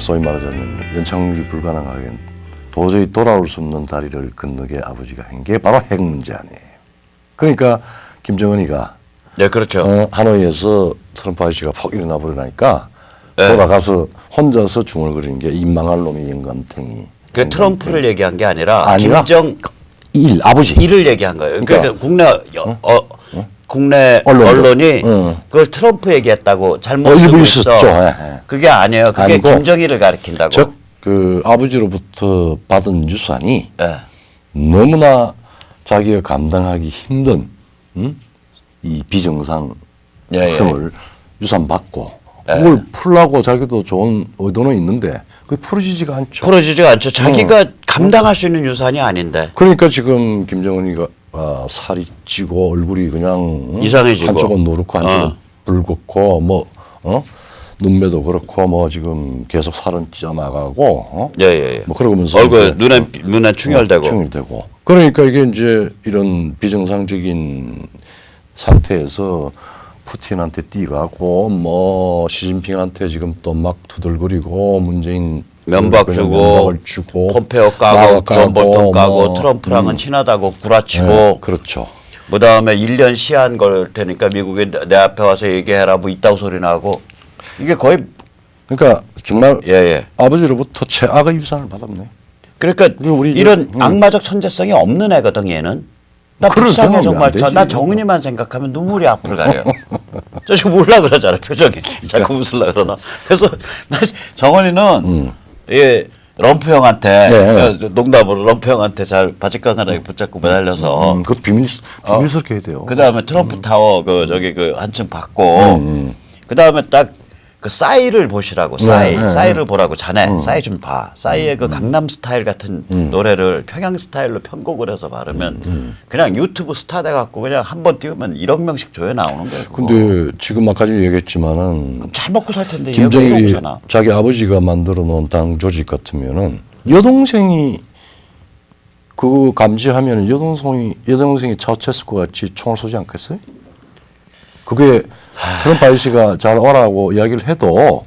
소위 말하자면 연착륙이 불가능하게 도저히 돌아올 수 없는 다리를 건너게 아버지가 한 게 바로 핵 문제 아니에요. 그러니까 김정은이가 네, 그렇죠. 하노이에서 트럼프 아저씨가 퍽 일어나 버리니까 네. 돌아가서 혼자서 중얼거리는 게 이 망할 놈의 영감탱이. 그 트럼프를 얘기한 게 아니라 아니라 김정일 아버지 일을 얘기한 거예요. 그러니까 국내 언론도. 언론이 그걸 트럼프 얘기했다고 잘못 일부 쓰고 있었죠. 있어. 예, 예. 그게 아니에요. 그게 아니고, 김정일을 가리킨다고. 즉 그 아버지로부터 받은 유산이 예. 너무나 자기가 감당하기 힘든 이 비정상성을 유산 받고 그걸 풀라고 자기도 좋은 의도는 있는데 그게 풀어지지가 않죠. 풀어지지가 않죠. 자기가 감당할 수 있는 유산이 아닌데. 그러니까 지금 김정은이가 살이 찌고 얼굴이 그냥 이상해지고 한쪽은 노랗고 한쪽은 붉고 눈매도 그렇고 뭐 지금 계속 살은 찢어나가고 예. 뭐 그러면서 얼굴 눈에 충혈되고. 충혈되고 그러니까 이게 이제 이런 비정상적인 상태에서 푸틴한테 뛰가고 뭐 시진핑한테 지금 또 막 투덜거리고 문재인 면박 주고, 면박을 주고 폼페오 까고, 그런볼통 까고, 뭐, 트럼프랑은 친하다고 구라치고. 네, 그렇죠. 그 다음에 1년 시한 걸 테니까 미국에 내 앞에 와서 얘기해라 뭐 이따구 소리 나고. 이게 거의. 그러니까 정말 예. 아버지로부터 최악의 유산을 받았네. 그러니까 우리 이런 악마적 천재성이 없는 애거든 얘는. 나 불쌍해 정말. 나 정은이만 생각하면 눈물이 앞을 가려요. 저 지금 몰라 그러잖아 표정이. 자꾸 웃으려 그러나. 그래서 나 정은이는 예 럼프 형한테 농담으로 럼프 형한테 잘 바짓가랑이 붙잡고 매달려서. 그 비밀스럽게 해야 돼요. 그 다음에 트럼프 타워 그 한층 받고. 그 다음에 딱. 그 싸이를 보시라고 싸이를 보라고 자네 싸이 좀 봐. 싸이의 그 강남 스타일 같은 노래를 평양 스타일로 편곡을 해서 바르면 그냥 유튜브 스타 돼 갖고 그냥 한 번 띄우면 1억 명씩 조회 나오는 거예요. 그거. 근데 지금 아까 전에 얘기했지만은 그럼 잘 먹고 살 텐데 김정일이 자기 아버지가 만들어 놓은 당 조직 같으면은 여동생이 그 감지하면은 여동생이 차우체스코 같이 총을 쏘지 않겠어요? 그게 트럼프 아저씨가 잘 오라고 이야기를 해도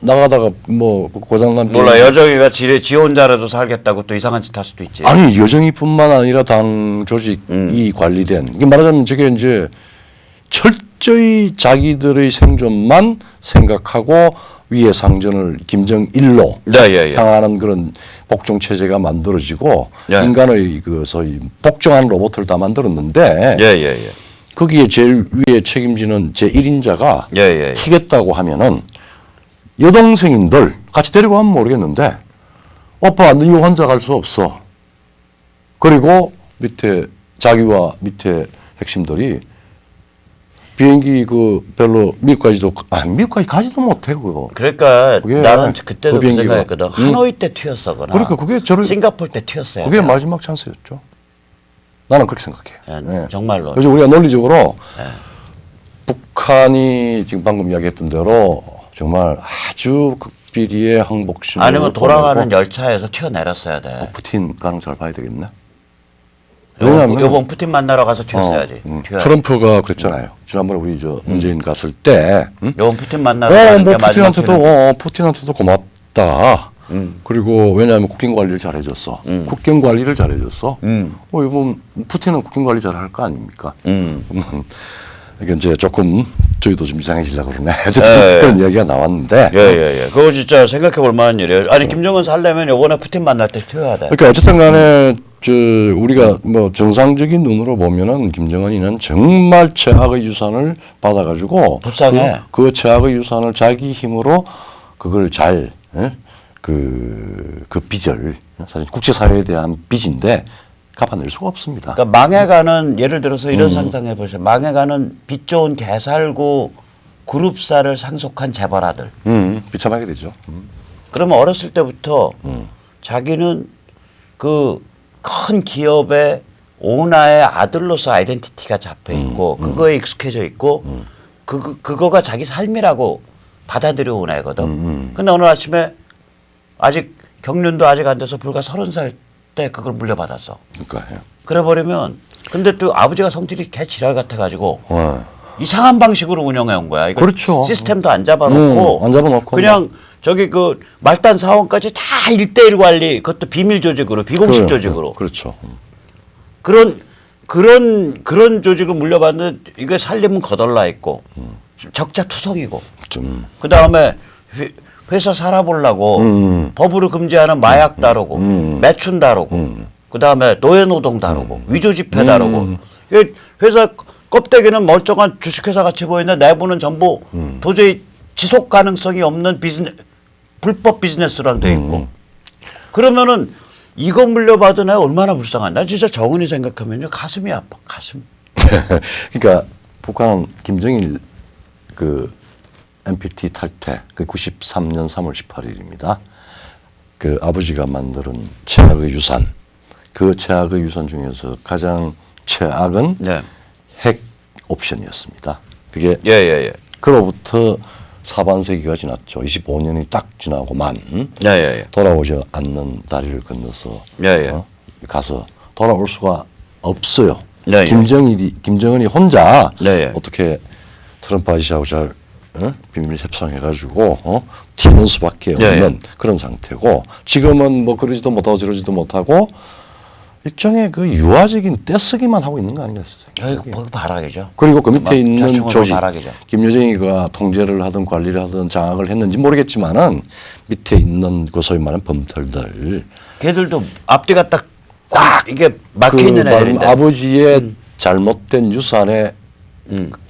나가다가 뭐 고장난 몰라 여정이가 지 혼자라도 살겠다고 또 이상한 짓 할 수도 있지. 아니 여정이뿐만 아니라 당 조직이 관리된 이게 말하자면 저게 이제 철저히 자기들의 생존만 생각하고 위에 상전을 김정일로 향하는 그런 복종 체제가 만들어지고 인간의 그 소위 복종한 로봇을 다 만들었는데 거기에 제일 위에 책임지는 제1인자가 튀겠다고 하면은 여동생인들 같이 데리고 가면 모르겠는데 오빠 너 이거 혼자 갈 수 없어. 그리고 밑에 자기와 밑에 핵심들이 비행기 그 별로 미국까지 가지도 못해 그거. 그러니까 나는 그때도 그 생각했거든. 하노이 때 튀었어거나. 그러니까 그게 싱가포르 때 튀었어요. 그게 마지막 찬스였죠. 나는 그렇게 생각해. 네. 정말로. 그래서 우리가 논리적으로 북한이 지금 방금 이야기했던 대로 정말 아주 극비리의 항복심을 아니면 돌아가는 열차에서 튀어내렸어야 돼. 푸틴 가는 잘 봐야 되겠네. 이번 푸틴 만나러 가서 튀었어야지. 트럼프가 그랬잖아요. 지난번에 우리 문재인 갔을 때 이번 푸틴 만나러 가는 게 푸틴한테도 고맙다. 그리고 왜냐하면 국경 관리를 잘 해줬어. 국경 관리를 잘 해줬어. 이번 푸틴은 국경 관리 잘 할 거 아닙니까? 이게 이제 조금 저희도 좀 이상해지려고 그러네. 그런 이야기가 나왔는데. 그거 진짜 생각해 볼 만한 일이에요. 아니 김정은 살려면 이번에 푸틴 만날 때 튀어야 돼. 그러니까 어쨌든 간에 우리가 뭐 정상적인 눈으로 보면은 김정은이는 정말 최악의 유산을 받아가지고 불쌍해. 그 최악의 유산을 자기 힘으로 그걸 잘 그 빚을 사실 국제사회에 대한 빚인데 갚아낼 수가 없습니다. 그러니까 망해가는 예를 들어서 이런 상상해 보세요. 망해가는 빚 좋은 개살구 그룹사를 상속한 재벌아들. 비참하게 되죠. 그러면 어렸을 때부터 자기는 그 큰 기업의 오너의 아들로서 아이덴티티가 잡혀 있고 그거에 익숙해져 있고 그거가 자기 삶이라고 받아들여 온 애거든. 근데 어느 아침에 아직 경륜도 아직 안 돼서 불과 30살 때 그걸 물려받았어. 그러니까요. 그래버리면 근데 또 아버지가 성질이 개 지랄 같아가지고 이상한 방식으로 운영해 온 거야. 이거 그렇죠. 시스템도 안 잡아놓고 안 잡아놓고 그냥 저기 그 말단 사원까지 다 1대1 관리, 그것도 비밀 조직으로, 비공식 조직으로. 그렇죠. 그런 조직을 물려받는 이게 살림은 거덜나 있고 적자투성이고 그 다음에 회사 살아보려고 법으로 금지하는 마약 다루고 매춘 다루고 그 다음에 노예노동 다루고 위조지폐 다루고 이게 회사 껍데기는 멀쩡한 주식회사 같이 보이는데 내부는 전부 도저히 지속 가능성이 없는 불법 비즈니스랑 돼 있고 그러면은 이거 물려받은 애 얼마나 불쌍한. 나 진짜 정은이 생각하면요 가슴이 아파. 가슴. 그러니까 북한은 김정일 그 NPT 탈퇴 그 93년 3월 18일입니다. 그 아버지가 만드는 최악의 유산. 그 최악의 유산 중에서 가장 최악은 네. 핵 옵션이었습니다. 그게 예. 그로부터 사반세기가 지났죠. 25년이 딱 지나고만 예. 돌아오지 않는 다리를 건너서 예. 가서 돌아올 수가 없어요. 예. 김정은이 혼자 예. 어떻게 트럼프 아저씨하고 잘 비밀 협상해가지고 튀는 수밖에 없는 그런 상태고 지금은 뭐 그러지도 못하고 저러지도 못하고 일종의 그 유화적인 떼쓰기만 하고 있는 거 아니겠어요? 뭐 바라기죠. 그리고 그 밑에 있는 자충으로 조직, 바라기죠. 김여정이가 통제를 하든 관리를 하든 장악을 했는지 모르겠지만은 밑에 있는 그 소위 말하는 범털들, 걔들도 앞뒤가 딱 이게 막혀 있는 애들인데. 아버지의 잘못된 유산에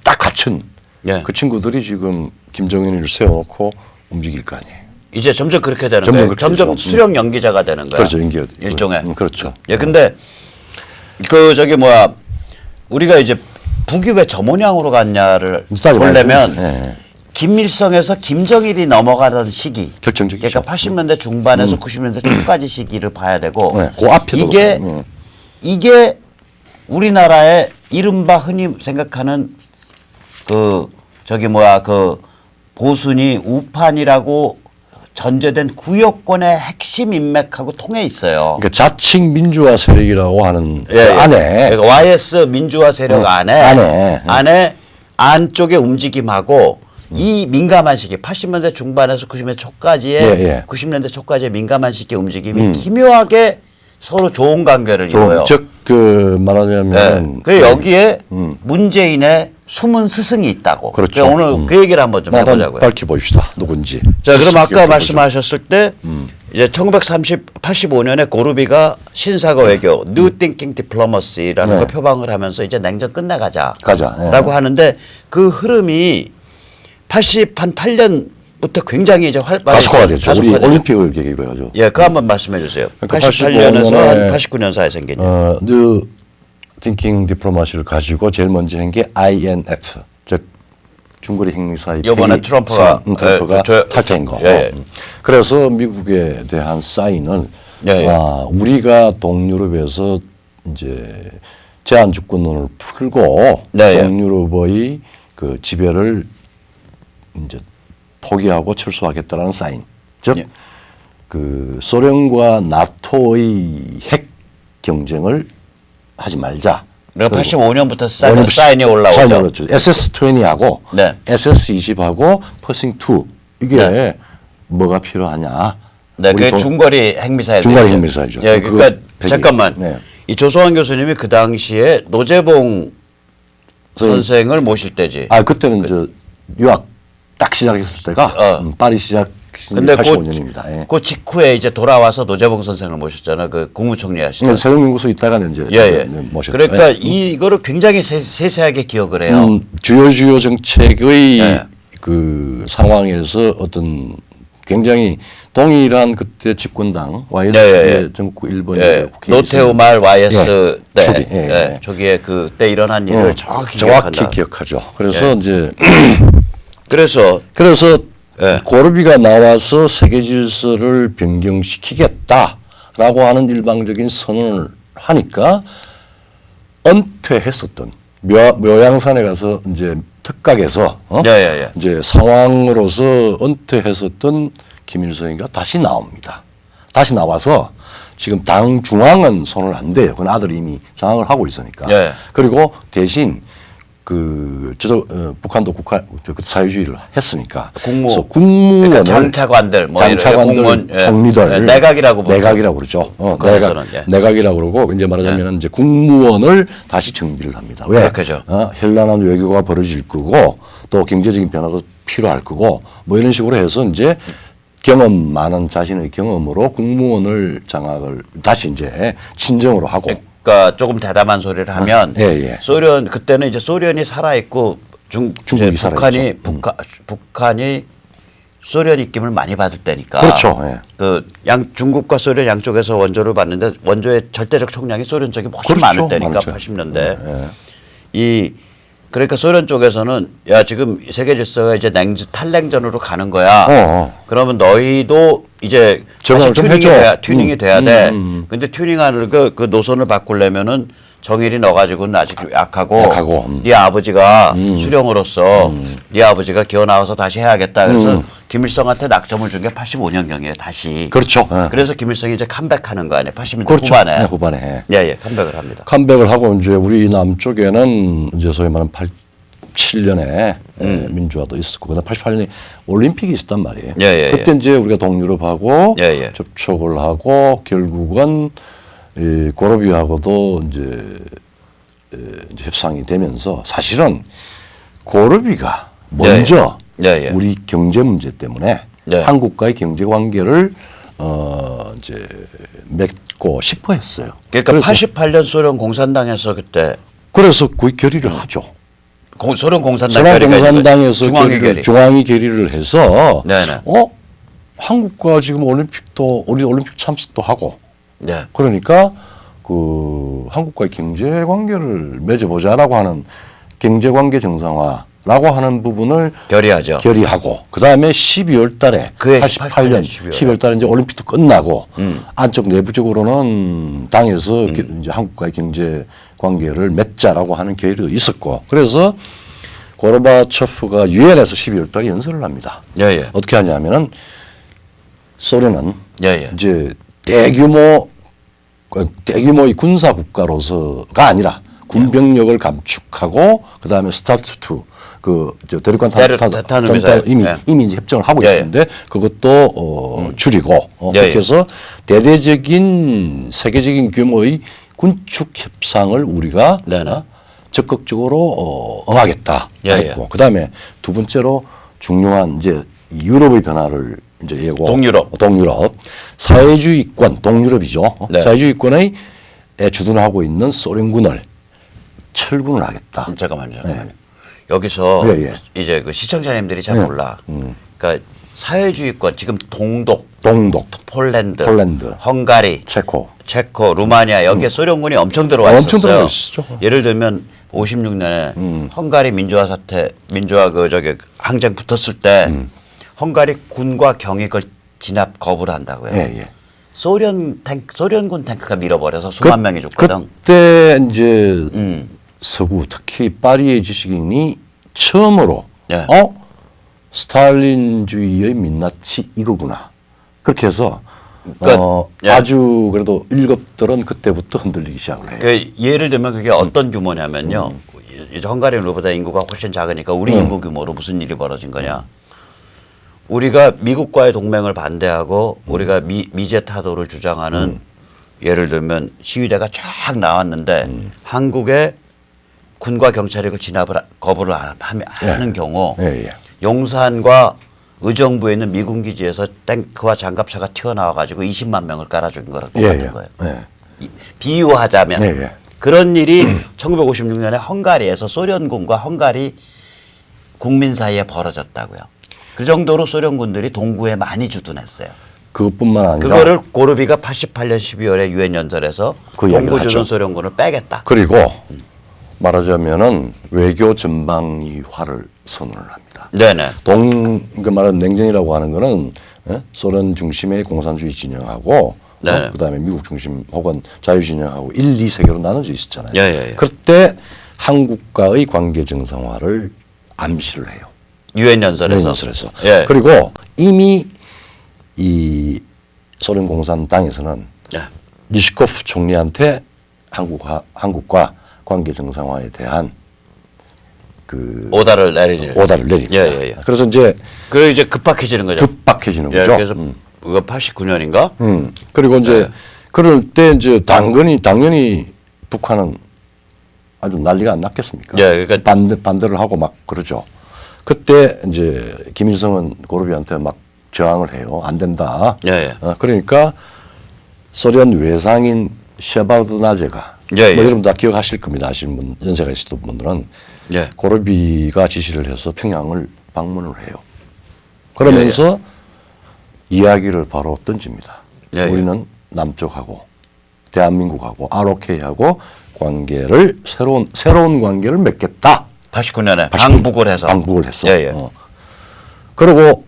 딱 갇힌 예. 그 친구들이 지금 김정은을 세워놓고 움직일 거 아니에요. 이제 점점 그렇게 되는 점점 거예요. 그렇게 점점 되죠. 수령 연기자가 되는 거야. 그렇죠, 일종의. 그렇죠. 예, 근데 그 저기 뭐야 우리가 이제 북이 왜 저 모양으로 갔냐를 보려면 네. 김일성에서 김정일이 넘어가던 시기, 결정적이죠. 그러니까 80년대 중반에서 90년대 초까지 시기를 봐야 되고 네, 그 앞에도 이게 우리나라의 이른바 흔히 생각하는 그 저기 뭐야 그 보수니 우판이라고 전제된 구역권의 핵심 인맥하고 통해 있어요. 그러니까 자칭 민주화 세력이라고 하는 그 예. 안에 그러니까 YS 민주화 세력 안에 안쪽의 움직임하고 이 민감한 시기 80년대 중반에서 90년대 초까지의 90년대 초까지의 민감한 시기의 움직임이 기묘하게 서로 좋은 관계를 이루어요. 즉 그 말하자면 그 여기에 문재인의 숨은 스승이 있다고. 그렇죠. 오늘 그 얘기를 한번 좀 해보자고요. 밝혀봅시다. 누군지. 자, 그럼 아까 말씀하셨을 때 이제 1985년에 고르비가 신사고 외교, New Thinking Diplomacy라는 걸 표방을 하면서 이제 냉전 끝내가자라고 하는데 그 흐름이 88년부터 굉장히 이제 가속화가 됐죠. 우리 올림픽을 계기로 해가지고. 예, 그 한번 말씀해 주세요. 그러니까 88년에서 한 89년 사이에 생긴. New Thinking Diplomacy를 가지고 제일 먼저 한 게 INF, 즉 중거리 핵미사일 이번에 트럼프가 탈퇴한 거. 예. 그래서 미국에 대한 사인은 우리가 동유럽에서 이제 제한 주권론을 풀고 동유럽의 그 지배를 이제 포기하고 철수하겠다라는 사인. 즉 그 소련과 나토의 핵 경쟁을 하지 말자. 그러니까 85년부터 사인이 올라오죠. SS-20하고 SS-20하고 퍼싱2 이게 뭐가 필요하냐. 네, 그게 중거리 핵미사일. 중거리 핵미사일이죠. 예, 그러니까 잠깐만. 이 조성환 교수님이 그 당시에 노재봉 선생을 모실 때지. 아, 그때는 저 유학 딱 시작했을 때가 파리 시작. 근데 85년입니다. 그 직후에 이제 돌아와서 노재봉 선생을 모셨잖아. 그 국무총리 하시죠. 세종연구소 있다가 이제 모셨죠. 그러니까 이거를 굉장히 세세하게 기억을 해요. 주요 정책의 그 상황에서 어떤 굉장히 동일한 그때 집권당 YS의 전국 1번 노태우 말 YS 때 저기에 그때 일어난 일을 정확히 기억하죠. 그래서 이제 그래서 고르비가 나와서 세계 질서를 변경시키겠다라고 하는 일방적인 선언을 하니까 은퇴했었던 묘양산에 가서 이제 특각에서 이제 상황으로서 은퇴했었던 김일성이가 다시 나옵니다. 다시 나와서 지금 당 중앙은 손을 안 대요. 그건 아들이 이미 장악을 하고 있으니까. 그리고 대신 북한도 사회주의를 했으니까. 국무, 그래서 국무원을 그러니까 장차관들, 뭐 장차관들, 공무원, 예. 총리들, 예, 내각이라고 내각이라고 그러죠. 북한에서는, 예. 내각이라고 그러고 이제 말하자면 이제 국무원을 다시 정비를 합니다. 왜? 그렇죠. 현란한 외교가 벌어질 거고 또 경제적인 변화도 필요할 거고 뭐 이런 식으로 해서 이제 경험 많은 자신의 경험으로 국무원을 장악을 다시 이제 친정으로 하고. 그러니까 조금 대담한 소리를 하면 예. 소련 그때는 이제 소련이 살아 있고 중국이 이제 북한이 소련 입김을 많이 받을 때니까. 그렇죠. 예. 중국과 소련 양쪽에서 원조를 받는데 원조의 절대적 총량이 소련 쪽이 훨씬 그렇죠. 많을 때니까 많죠. 80년대 그러니까 소련 쪽에서는 야 지금 세계 질서가 이제 탈냉전으로 가는 거야. 그러면 너희도 이제 다시 튜닝이 돼야 돼. 근데 튜닝하는 그 노선을 바꾸려면은 정일이 너 가지고는 아직 약하고 네 아버지가 수령으로서 네 아버지가 기어 나와서 다시 해야겠다. 그래서 김일성한테 낙점을 준 게 85년경이에요. 다시. 그렇죠. 그래서 김일성이 이제 컴백하는 거 아니에요. 80년대 그렇죠. 후반에. 후반에. 예, 컴백을 합니다. 컴백을 하고 이제 우리 남쪽에는 이제 소위 말하는 87년에 민주화도 있었고 그다음 88년에 올림픽이 있었단 말이에요. 그때 이제 우리가 동유럽하고 접촉을 하고 결국은 이 고르비하고도 이제 협상이 되면서 사실은 고르비가 먼저 우리 경제 문제 때문에 한국과의 경제 관계를 이제 맺고 싶어 했어요. 그러니까 88년 소련 공산당에서 그때 그래서 거의 결의를 하죠. 소련 공산당 공산당에서 중앙위 결의를 해서 한국과 지금 우리 올림픽 참석도 하고 그러니까 한국과의 경제 관계를 맺어보자라고 하는 경제 관계 정상화라고 하는 부분을 결의하고 그다음에 12월 달에 88년 12월 달에 이제 올림픽도 끝나고 안쪽 내부적으로는 당에서 이제 한국과의 경제 관계를 맺자라고 하는 계획도 있었고 그래서 고르바초프가 유엔에서 12월 달에 연설을 합니다. 어떻게 하냐면은 소련은 이제 대규모의 군사 국가로서가 아니라 군병력을 감축하고 그다음에 스타트 투 대륙간 탄도 이미 이제 협정을 하고 있는데 그것도 줄이고 그렇게 해서 대대적인 세계적인 규모의 군축 협상을 우리가 적극적으로 응하겠다 했고 그다음에 두 번째로 중요한 이제 유럽의 변화를 이제 동유럽 사회주의권 동유럽이죠. 사회주의권의 주둔하고 있는 소련군을 철군을 하겠다. 잠깐만요. 여기서 이제 그 시청자님들이 잘 몰라. 그러니까 사회주의권 지금 동독, 폴란드, 헝가리, 체코, 루마니아 여기에 소련군이 엄청 들어와 있었어요. 예를 들면 56년에 헝가리 민주화 항쟁 붙었을 때 헝가리 군과 경익을 진압 거부를 한다고요. 소련군 탱크가 밀어버려서 수만 명이 죽거든. 그때 이제 서구 특히 파리의 지식인이 처음으로 스탈린주의의 민낯이 이거구나. 그렇게 해서 아주 그래도 일급들은 그때부터 흔들리기 시작을 해요. 예를 들면 그게 어떤 규모냐면요. 이제 헝가리는 우리보다 인구가 훨씬 작으니까 우리 인구 규모로 무슨 일이 벌어진 거냐. 우리가 미국과의 동맹을 반대하고 우리가 미제 타도를 주장하는 예를 들면 시위대가 쫙 나왔는데 한국의 군과 경찰이 진압을 거부를 하는 경우 용산과 의정부에 있는 미군 기지에서 탱크와 장갑차가 튀어나와 가지고 20만 명을 깔아준 거라고 같은 거예요. 비유하자면 그런 일이 1956년에 헝가리에서 소련군과 헝가리 국민 사이에 벌어졌다고요. 그 정도로 소련군들이 동구에 많이 주둔했어요. 그것뿐만 아니라 그거를 고르비가 88년 12월에 유엔 연설에서 동구 주둔 소련군을 빼겠다. 그리고 말하자면은 외교 전방위화를 선언을 합니다. 그 말하는 냉전이라고 하는 거는 소련 중심의 공산주의 진영하고 그다음에 미국 중심 혹은 자유 진영하고 1, 2세계로 나눠져 있었잖아요. 그때 한국과의 관계 정상화를 암시를 해요. 유엔 연설에서. 그리고 이미 이 소련 공산당에서는 리시코프 총리한테 한국과 관계 정상화에 대한 그 오다를 내리죠. 오다를 내립니다. 예. 그래서 이제 그리고 이제 급박해지는 거죠. 급박해지는 예, 거죠. 그래서 그거 89년인가? 그리고 이제 네. 그럴 때 이제 당연히 북한은 아주 난리가 안 났겠습니까? 예, 그러니까 반대를 하고 막 그러죠. 그때 이제 김일성은 고르비한테 막 저항을 해요. 안 된다. 예. 그러니까 소련 외상인 셰바르드나제가 예. 뭐 여러분 다 기억하실 겁니다. 아시는 분, 연세가 있으신 분들은 예. 고르비가 지시를 해서 평양을 방문을 해요. 그러면서 이야기를 바로 던집니다. 예. 우리는 남쪽하고 대한민국하고 ROK하고 관계를 새로운 관계를 맺겠다. 89년에 방북을 해서. 방북을 했어. 예. 그리고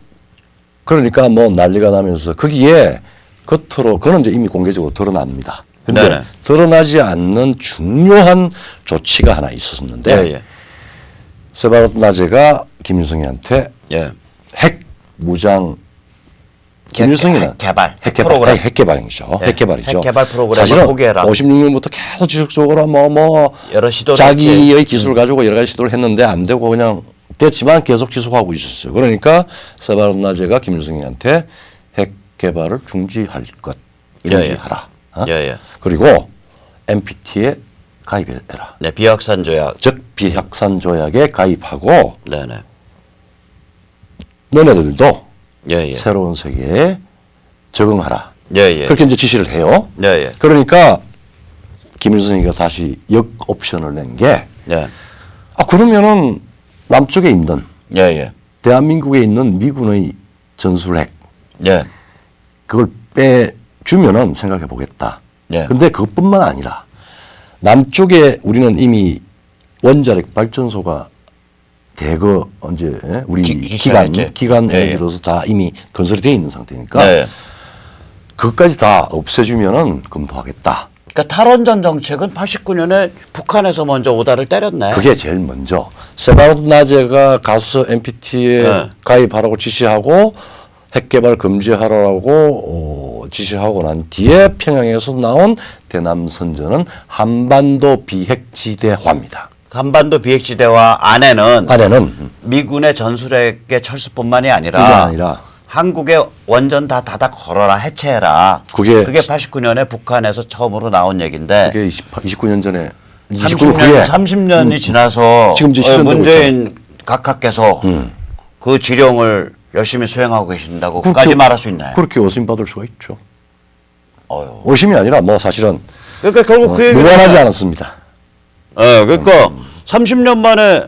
그러니까 뭐 난리가 나면서 거기에 겉으로 그는 이제 이미 공개적으로 드러납니다. 근데 네네. 드러나지 않는 중요한 조치가 하나 있었는데 예. 세바르드나제가 김일성이한테 예. 핵 무장 김일성이는 핵 프로그램. 핵 개발이죠. 예. 핵 개발이죠. 핵 개발 프로그램을 사실은 포기해라. 56년부터 계속 지속적으로 뭐 여러 시도를 자기의 했지. 기술을 가지고 여러 가지 시도를 했는데 안 되고 그냥 됐지만 계속 지속하고 있었어요. 그러니까 세바르드나제가 김일성이한테 핵 개발을 중지할 것 중지하라. 예. 그리고 NPT에 가입해라. 네, 비확산 조약. 즉 비핵산 조약에 가입하고 네네. 너네들도 예. 새로운 세계에 적응하라. 예. 그렇게 이제 지시를 해요. 예. 그러니까 김일성이가 다시 역 옵션을 낸 게 예. 그러면은 남쪽에 있는 예. 대한민국에 있는 미군의 전술핵 예. 그걸 빼주면은 생각해 보겠다. 예. 근데 그것뿐만 아니라 남쪽에 우리는 이미 원자력 발전소가 대거 언제 우리 시작했지. 기간 예. 에너지로서 다 이미 건설이 되어 있는 상태니까 네. 그것까지 다 없애주면은 검토하겠다. 그러니까 탈원전 정책은 89년에 북한에서 먼저 오다를 때렸네. 그게 제일 먼저 세바르드나제가 가서 NPT에 네. 가입하라고 지시하고 핵 개발 금지하라고 지시하고 난 뒤에 평양에서 나온 대남 선전은 한반도 비핵지대화입니다. 한반도 비핵지대화 안에는 미군의 전술핵의 철수뿐만이 이게 아니라 아니라 한국의 원전 다 닫아 걸어라 해체해라. 그게 89년에 북한에서 처음으로 나온 얘기인데 그게 29년 전에 29년 30년, 후에 30년이 지나서 지금 이제 실현되고 문재인 각하께서 그 지령을 열심히 수행하고 계신다고까지 말할 수 있나요? 그렇게 의심받을 수가 있죠. 어휴. 의심이 아니라 뭐 사실은 그러니까 결국 그 얘기는 무관하지 않았습니다. 그러니까 30년 만에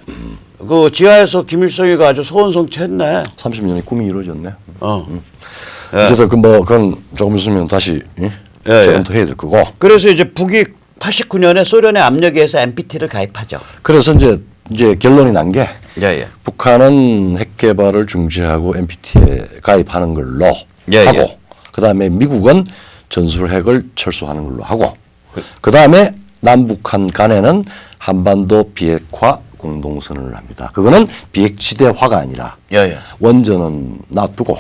그 지하에서 김일성이가 아주 소원성취했네. 30년의 꿈이 이루어졌네. 예. 어쨌든 그건 조금 있으면 다시 재검토해야 될 거고. 그래서 이제 북이 89년에 소련의 압력에 의해서 NPT를 가입하죠. 그래서 이제 결론이 난 게 예. 북한은 핵 개발을 중지하고 NPT에 가입하는 걸로 하고 그다음에 미국은 전술핵을 철수하는 걸로 하고 그다음에 남북한 간에는 한반도 비핵화 공동선언을 합니다. 그거는 비핵지대화가 아니라 원전은 놔두고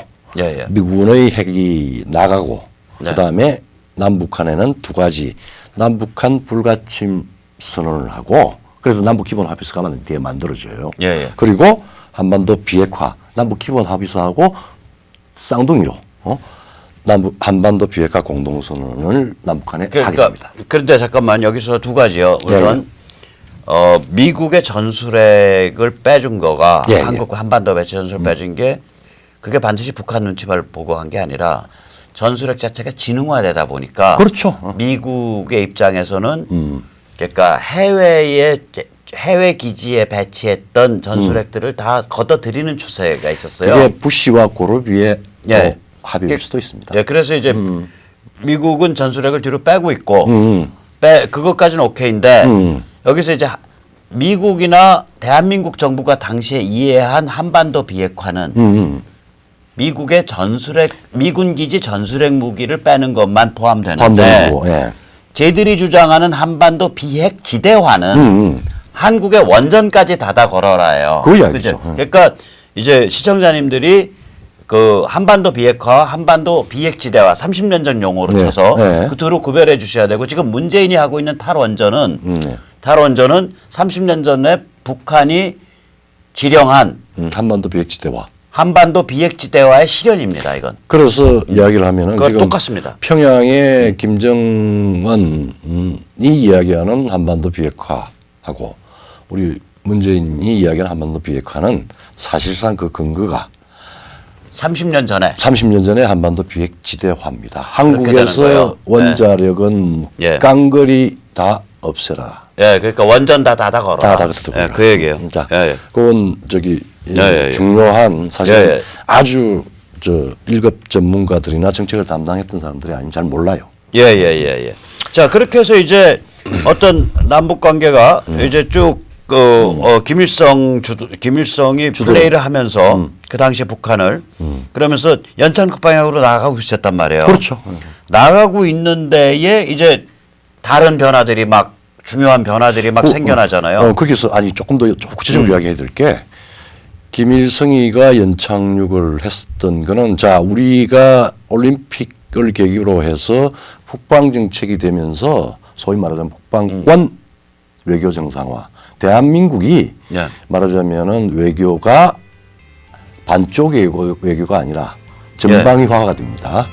미군의 핵이 나가고 그다음에 남북한에는 두 가지 남북한 불가침 선언을 하고 그래서 남북기본합의서가 뒤에 만들어져요. 그리고 한반도 비핵화 남북기본합의서하고 쌍둥이로 한반도 비핵화 공동선언을 남북한에 하게 됩니다. 그런데 잠깐만 여기서 두 가지요. 우선 미국의 전술핵을 빼준 거가 한국 한반도 배치 전술 빼준 게 그게 반드시 북한 눈치를 보고 한 게 아니라 전술핵 자체가 지능화되다 보니까 그렇죠. 미국의 입장에서는 그러니까 해외 기지에 배치했던 전술핵들을 다 걷어들이는 추세가 있었어요. 그게 부시와 고르비의 합의일 수도 있습니다. 그래서 이제 미국은 전술핵을 뒤로 빼고 있고 그것까지는 오케이인데 여기서 이제 미국이나 대한민국 정부가 당시에 이해한 한반도 비핵화는 미국의 미군 기지 전술핵 무기를 빼는 것만 포함되는데 쟤들이 주장하는 한반도 비핵지대화는 한국의 원전까지 닫아 걸어라예요. 그죠? 그러니까 이제 시청자님들이 그 한반도 비핵화, 한반도 비핵지대화 30년 전 용어로 쳐서 그 둘을 구별해 주셔야 되고 지금 문재인이 하고 있는 탈원전은 30년 전에 북한이 지령한 한반도 비핵지대화. 한반도 비핵지대화의 실현입니다. 이건. 그래서 이야기를 하면은 그거 지금 똑같습니다. 평양의 김정은이 이야기하는 한반도 비핵화하고 우리 문재인이 이야기하는 한반도 비핵화는 사실상 그 근거가 30년 전에 30년 전에 한반도 비핵지대화입니다. 되는 한국에서 거예요. 원자력은 예. 깡거리 다 없애라. 예, 그러니까 원전 다 닫아 걸어라. 다 닫아 예, 그 얘기예요. 자, 예, 예. 그건 저기 예. 중요한 사실 예, 예. 아주 저 1급 전문가들이나 정책을 담당했던 사람들이 아니면 잘 몰라요. 예, 예, 예, 예. 자, 그렇게 해서 이제 어떤 남북 관계가 이제 쭉 김일성이 플레이를 하면서 그 당시에 북한을 그러면서 연창국 방향으로 나아가고 있었단 말이에요. 그렇죠. 나가고 있는 데에 이제 다른 변화들이 막 중요한 변화들이 막 생겨나잖아요. 거기서 아니 조금 더 구체적으로 이야기해야 될 게 김일성이가 연착륙을 했었던 거는 자 우리가 올림픽을 계기로 해서 북방 정책이 되면서 소위 말하자면 북방권 외교 정상화. 대한민국이 예. 말하자면은 외교가 반쪽 외교가 아니라 전방위화가 됩니다.